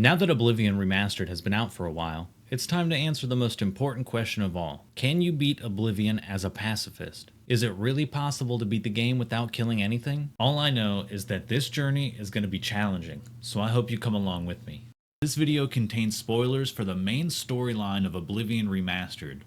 Now that Oblivion Remastered has been out for a while, it's time to answer the most important question of all. Can you beat Oblivion as a pacifist? Is it really possible to beat the game without killing anything? All I know is that this journey is going to be challenging, so I hope you come along with me. This video contains spoilers for the main storyline of Oblivion Remastered.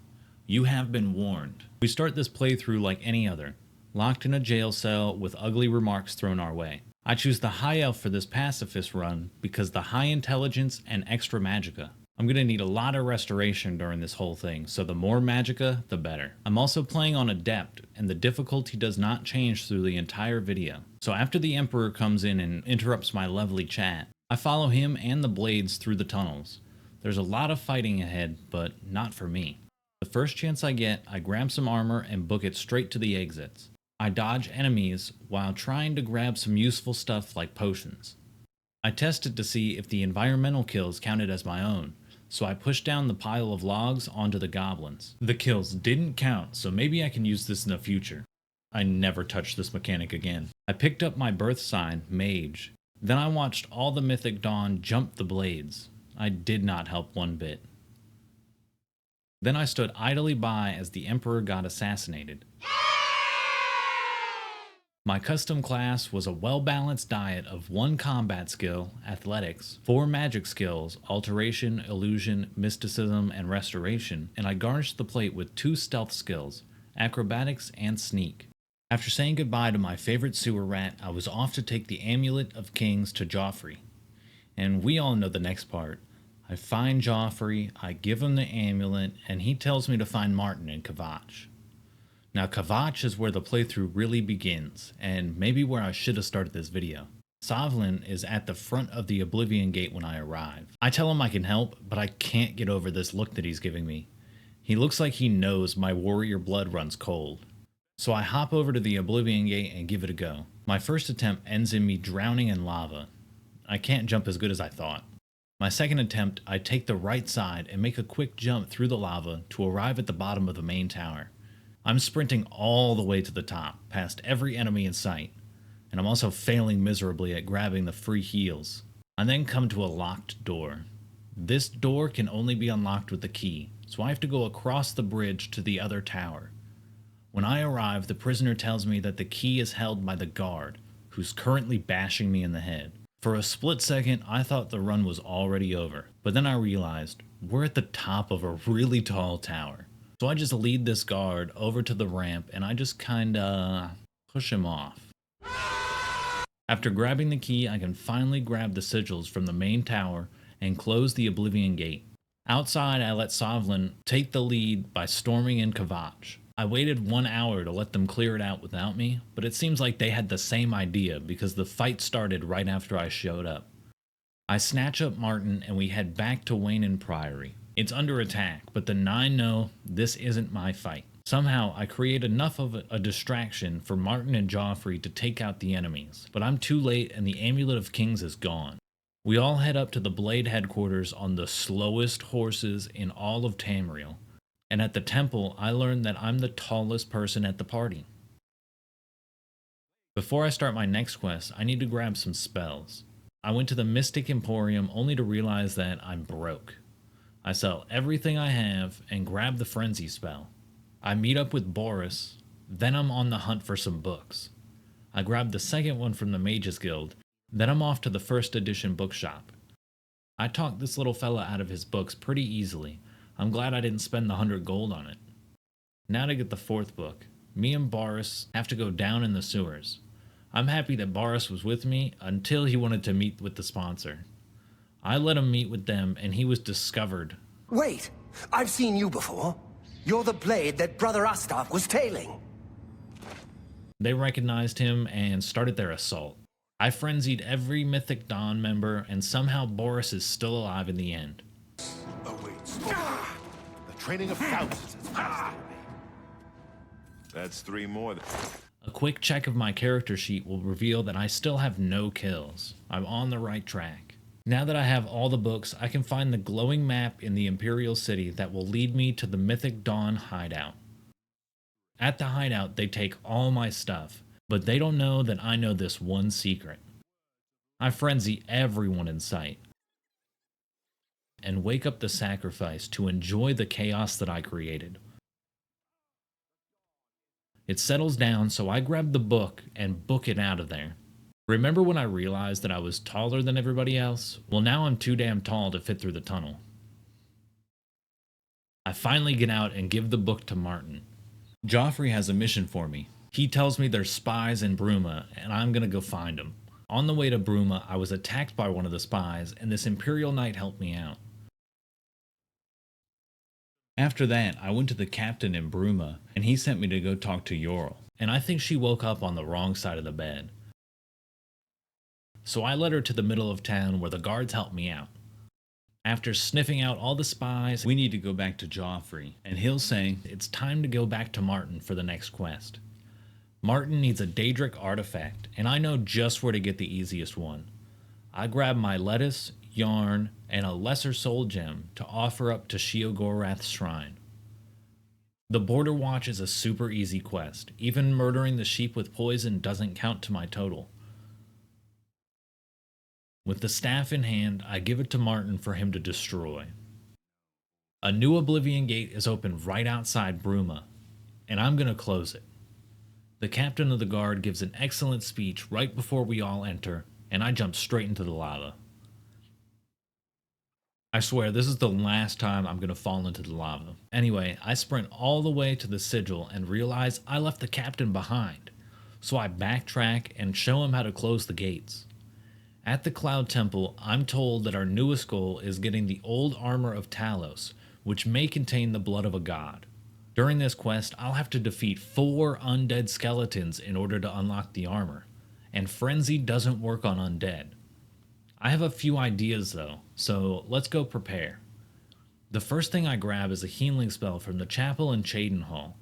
You have been warned. We start this playthrough like any other, locked in a jail cell with ugly remarks thrown our way. I choose the High Elf for this pacifist run because the high intelligence and extra magicka. I'm going to need a lot of restoration during this whole thing, so the more magicka, the better. I'm also playing on Adept, and the difficulty does not change through the entire video. So after the Emperor comes in and interrupts my lovely chat, I follow him and the blades through the tunnels. There's a lot of fighting ahead, but not for me. The first chance I get, I grab some armor and book it straight to the exits. I dodge enemies while trying to grab some useful stuff like potions. I tested to see if the environmental kills counted as my own, so I pushed down the pile of logs onto the goblins. The kills didn't count, so maybe I can use this in the future. I never touched this mechanic again. I picked up my birth sign, Mage. Then I watched all the Mythic Dawn jump the blades. I did not help one bit. Then I stood idly by as the Emperor got assassinated. My custom class was a well-balanced diet of 1 combat skill, athletics, 4 magic skills, alteration, illusion, mysticism, and restoration, and I garnished the plate with 2 stealth skills, acrobatics and sneak. After saying goodbye to my favorite sewer rat, I was off to take the Amulet of Kings to Joffrey. And we all know the next part. I find Joffrey, I give him the amulet, and he tells me to find Martin in Kvatch. Now Kvatch is where the playthrough really begins, and maybe where I should have started this video. Sovlin is at the front of the Oblivion Gate when I arrive. I tell him I can help, but I can't get over this look that he's giving me. He looks like he knows my warrior blood runs cold. So I hop over to the Oblivion Gate and give it a go. My first attempt ends in me drowning in lava. I can't jump as good as I thought. My second attempt, I take the right side and make a quick jump through the lava to arrive at the bottom of the main tower. I'm sprinting all the way to the top, past every enemy in sight, and I'm also failing miserably at grabbing the free heals. I then come to a locked door. This door can only be unlocked with the key, so I have to go across the bridge to the other tower. When I arrive, the prisoner tells me that the key is held by the guard, who's currently bashing me in the head. For a split second, I thought the run was already over, but then I realized we're at the top of a really tall tower. So I just lead this guard over to the ramp and I just kinda push him off. After grabbing the key, I can finally grab the sigils from the main tower and close the Oblivion Gate. Outside, I let Sovlin take the lead by storming in Kvatch. I waited 1 hour to let them clear it out without me, but it seems like they had the same idea because the fight started right after I showed up. I snatch up Martin and we head back to Wayne Priory. It's under attack, but the 9 know this isn't my fight. Somehow, I create enough of a distraction for Martin and Joffrey to take out the enemies, but I'm too late and the Amulet of Kings is gone. We all head up to the Blade headquarters on the slowest horses in all of Tamriel, and at the temple, I learn that I'm the tallest person at the party. Before I start my next quest, I need to grab some spells. I went to the Mystic Emporium only to realize that I'm broke. I sell everything I have and grab the Frenzy spell. I meet up with Boris, then I'm on the hunt for some books. I grab the second one from the Mages Guild, then I'm off to the first edition bookshop. I talked this little fella out of his books pretty easily. I'm glad I didn't spend the 100 gold on it. Now to get the 4th book. Me and Boris have to go down in the sewers. I'm happy that Boris was with me until he wanted to meet with the sponsor. I let him meet with them, and he was discovered. Wait! I've seen you before. You're the blade that Brother Astaf was tailing. They recognized him and started their assault. I frenzied every Mythic Dawn member, and somehow Boris is still alive in the end. Awaits. The training of thousands is past me. That's 3 more. A quick check of my character sheet will reveal that I still have no kills. I'm on the right track. Now that I have all the books, I can find the glowing map in the Imperial City that will lead me to the Mythic Dawn hideout. At the hideout, they take all my stuff, but they don't know that I know this one secret. I frenzy everyone in sight. and wake up the sacrifice to enjoy the chaos that I created. It settles down, so I grab the book and book it out of there. Remember when I realized that I was taller than everybody else? Well, now I'm too damn tall to fit through the tunnel. I finally get out and give the book to Martin. Joffrey has a mission for me. He tells me there's spies in Bruma, and I'm gonna go find them. On the way to Bruma, I was attacked by one of the spies, and this Imperial Knight helped me out. After that, I went to the captain in Bruma, and he sent me to go talk to Yorl, and I think she woke up on the wrong side of the bed. So I led her to the middle of town where the guards helped me out. After sniffing out all the spies, we need to go back to Joffrey, and he'll say it's time to go back to Martin for the next quest. Martin needs a Daedric artifact, and I know just where to get the easiest one. I grab my lettuce, yarn, and a lesser soul gem to offer up to Sheogorath's shrine. The Border Watch is a super easy quest. Even murdering the sheep with poison doesn't count to my total. With the staff in hand, I give it to Martin for him to destroy. A new Oblivion Gate is open right outside Bruma, and I'm gonna close it. The captain of the guard gives an excellent speech right before we all enter, and I jump straight into the lava. I swear, this is the last time I'm gonna fall into the lava. Anyway, I sprint all the way to the sigil and realize I left the captain behind, so I backtrack and show him how to close the gates. At the Cloud Temple, I'm told that our newest goal is getting the old armor of Talos, which may contain the blood of a god. During this quest, I'll have to defeat 4 undead skeletons in order to unlock the armor, and Frenzy doesn't work on undead. I have a few ideas though, so let's go prepare. The first thing I grab is a healing spell from the chapel in Cheydinhal.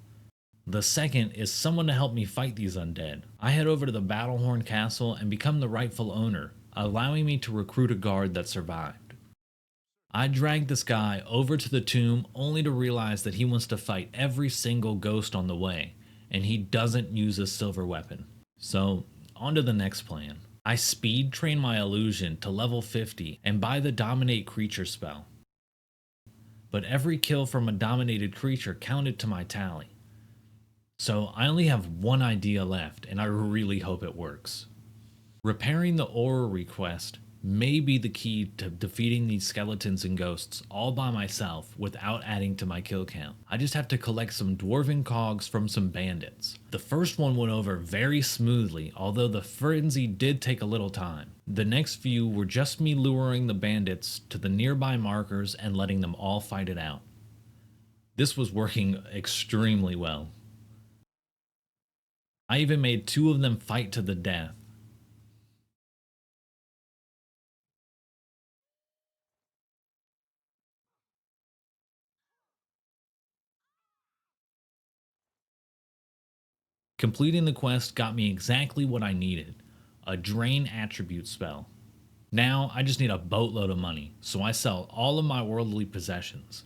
The second is someone to help me fight these undead. I head over to the Battlehorn Castle and become the rightful owner, allowing me to recruit a guard that survived. I drag this guy over to the tomb only to realize that he wants to fight every single ghost on the way, and he doesn't use a silver weapon. So, on to the next plan. I speed train my illusion to level 50 and buy the Dominate Creature spell. But every kill from a dominated creature counted to my tally. So I only have one idea left, and I really hope it works. Repairing the Aura request may be the key to defeating these skeletons and ghosts all by myself without adding to my kill count. I just have to collect some dwarven cogs from some bandits. The first one went over very smoothly, although the frenzy did take a little time. The next few were just me luring the bandits to the nearby markers and letting them all fight it out. This was working extremely well. I even made 2 of them fight to the death. Completing the quest got me exactly what I needed, a Drain attribute spell. Now I just need a boatload of money, so I sell all of my worldly possessions.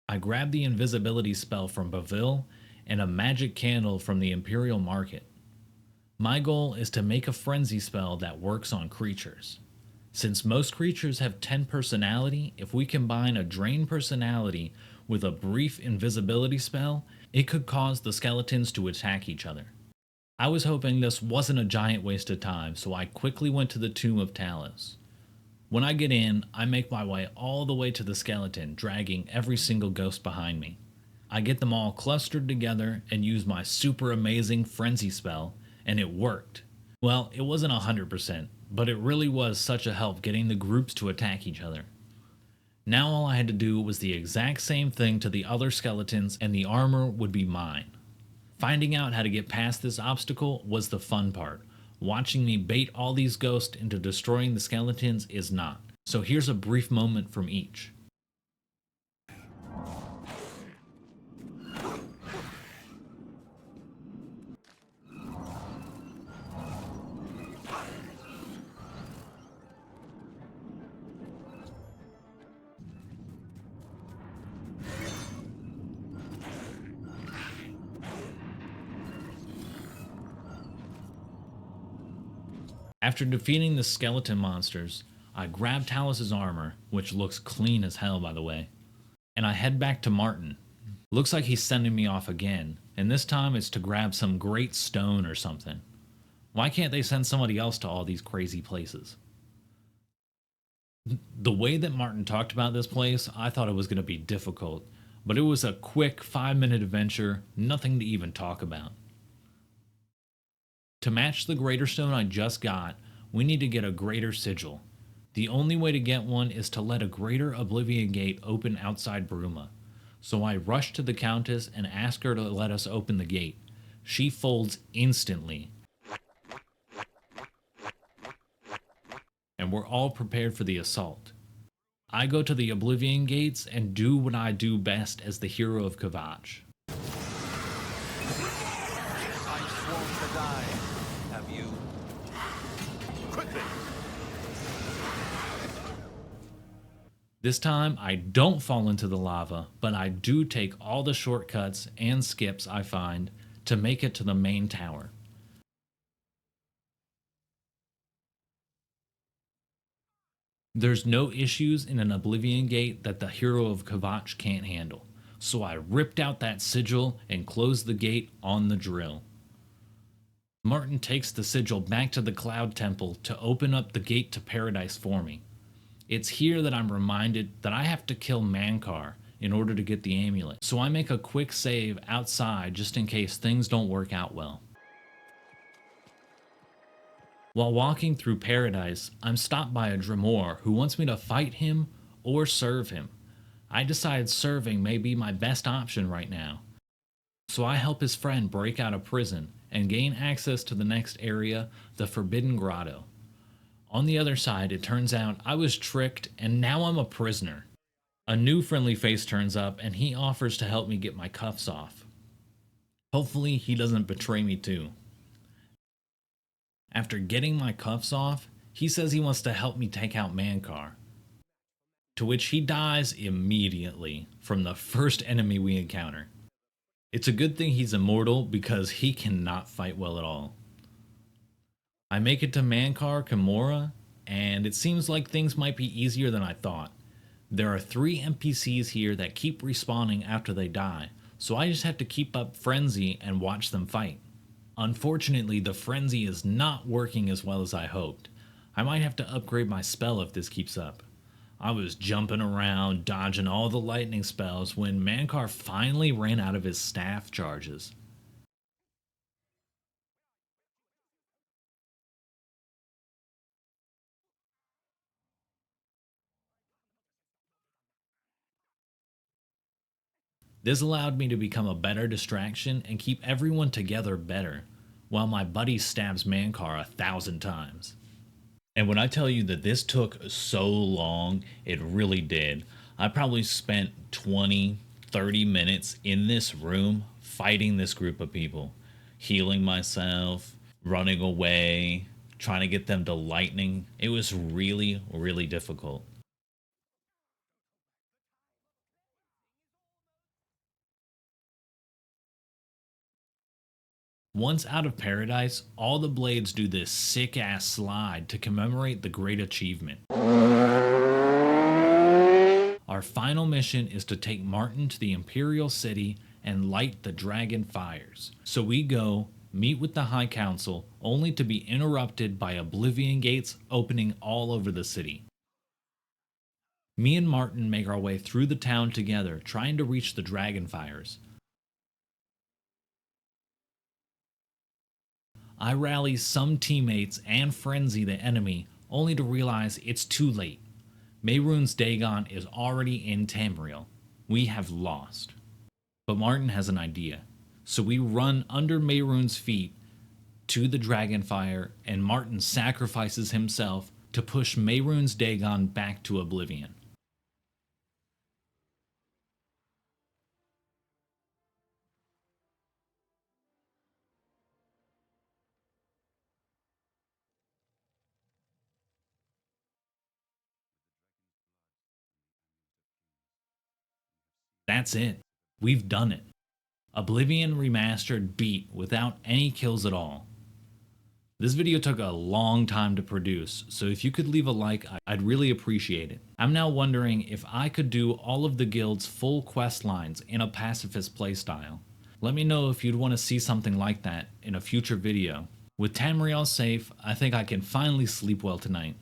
I grab the invisibility spell from Bavil and a magic candle from the Imperial Market. My goal is to make a frenzy spell that works on creatures. Since most creatures have 10 personality, if we combine a Drain personality with a brief invisibility spell, it could cause the skeletons to attack each other. I was hoping this wasn't a giant waste of time, so I quickly went to the Tomb of Talos. When I get in, I make my way all the way to the skeleton, dragging every single ghost behind me. I get them all clustered together and use my super amazing frenzy spell, and it worked. Well, it wasn't 100%, but it really was such a help getting the groups to attack each other. Now all I had to do was the exact same thing to the other skeletons and the armor would be mine. Finding out how to get past this obstacle was the fun part. Watching me bait all these ghosts into destroying the skeletons is not. So here's a brief moment from each. After defeating the skeleton monsters, I grab Talos' armor, which looks clean as hell by the way, and I head back to Martin. Looks like he's sending me off again, and this time it's to grab some great stone or something. Why can't they send somebody else to all these crazy places? The way that Martin talked about this place, I thought it was going to be difficult, but it was a quick 5-minute adventure, nothing to even talk about. To match the greater stone I just got, we need to get a greater sigil. The only way to get one is to let a greater Oblivion gate open outside Bruma. So I rush to the Countess and ask her to let us open the gate. She folds instantly, and we're all prepared for the assault. I go to the Oblivion gates and do what I do best as the hero of Kvatch. I swore to die. Have you? Quickly! This time, I don't fall into the lava, but I do take all the shortcuts and skips I find to make it to the main tower. There's no issues in an Oblivion gate that the hero of Kvatch can't handle, so I ripped out that sigil and closed the gate on the drill. Martin takes the sigil back to the Cloud Temple to open up the gate to Paradise for me. It's here that I'm reminded that I have to kill Mankar in order to get the amulet, so I make a quick save outside just in case things don't work out well. While walking through Paradise, I'm stopped by a Dremor who wants me to fight him or serve him. I decide serving may be my best option right now, so I help his friend break out of prison and gain access to the next area, the Forbidden Grotto. On the other side, it turns out I was tricked and now I'm a prisoner. A new friendly face turns up and he offers to help me get my cuffs off. Hopefully he doesn't betray me too. After getting my cuffs off, he says he wants to help me take out Mankar, to which he dies immediately from the first enemy we encounter. It's a good thing he's immortal because he cannot fight well at all. I make it to Mankar Kimura, and it seems like things might be easier than I thought. There are 3 NPCs here that keep respawning after they die, so I just have to keep up Frenzy and watch them fight. Unfortunately, the Frenzy is not working as well as I hoped. I might have to upgrade my spell if this keeps up. I was jumping around, dodging all the lightning spells when Mankar finally ran out of his staff charges. This allowed me to become a better distraction and keep everyone together better, while my buddy stabs Mankar 1,000 times. And when I tell you that this took so long, it really did. I probably spent 20, 30 minutes in this room fighting this group of people, healing myself, running away, trying to get them to lightning. It was really, really difficult. Once out of Paradise, all the blades do this sick ass slide to commemorate the great achievement. Our final mission is to take Martin to the Imperial City and light the dragon fires. So we go, meet with the High Council, only to be interrupted by Oblivion gates opening all over the city. Me and Martin make our way through the town together, trying to reach the dragon fires. I rally some teammates and frenzy the enemy, only to realize it's too late. Mehrunes Dagon is already in Tamriel. We have lost. But Martin has an idea. So we run under Mehrunes' feet to the Dragonfire, and Martin sacrifices himself to push Mehrunes Dagon back to Oblivion. That's it. We've done it. Oblivion Remastered beat without any kills at all. This video took a long time to produce, so if you could leave a like, I'd really appreciate it. I'm now wondering if I could do all of the guild's full quest lines in a pacifist playstyle. Let me know if you'd want to see something like that in a future video. With Tamriel safe, I think I can finally sleep well tonight.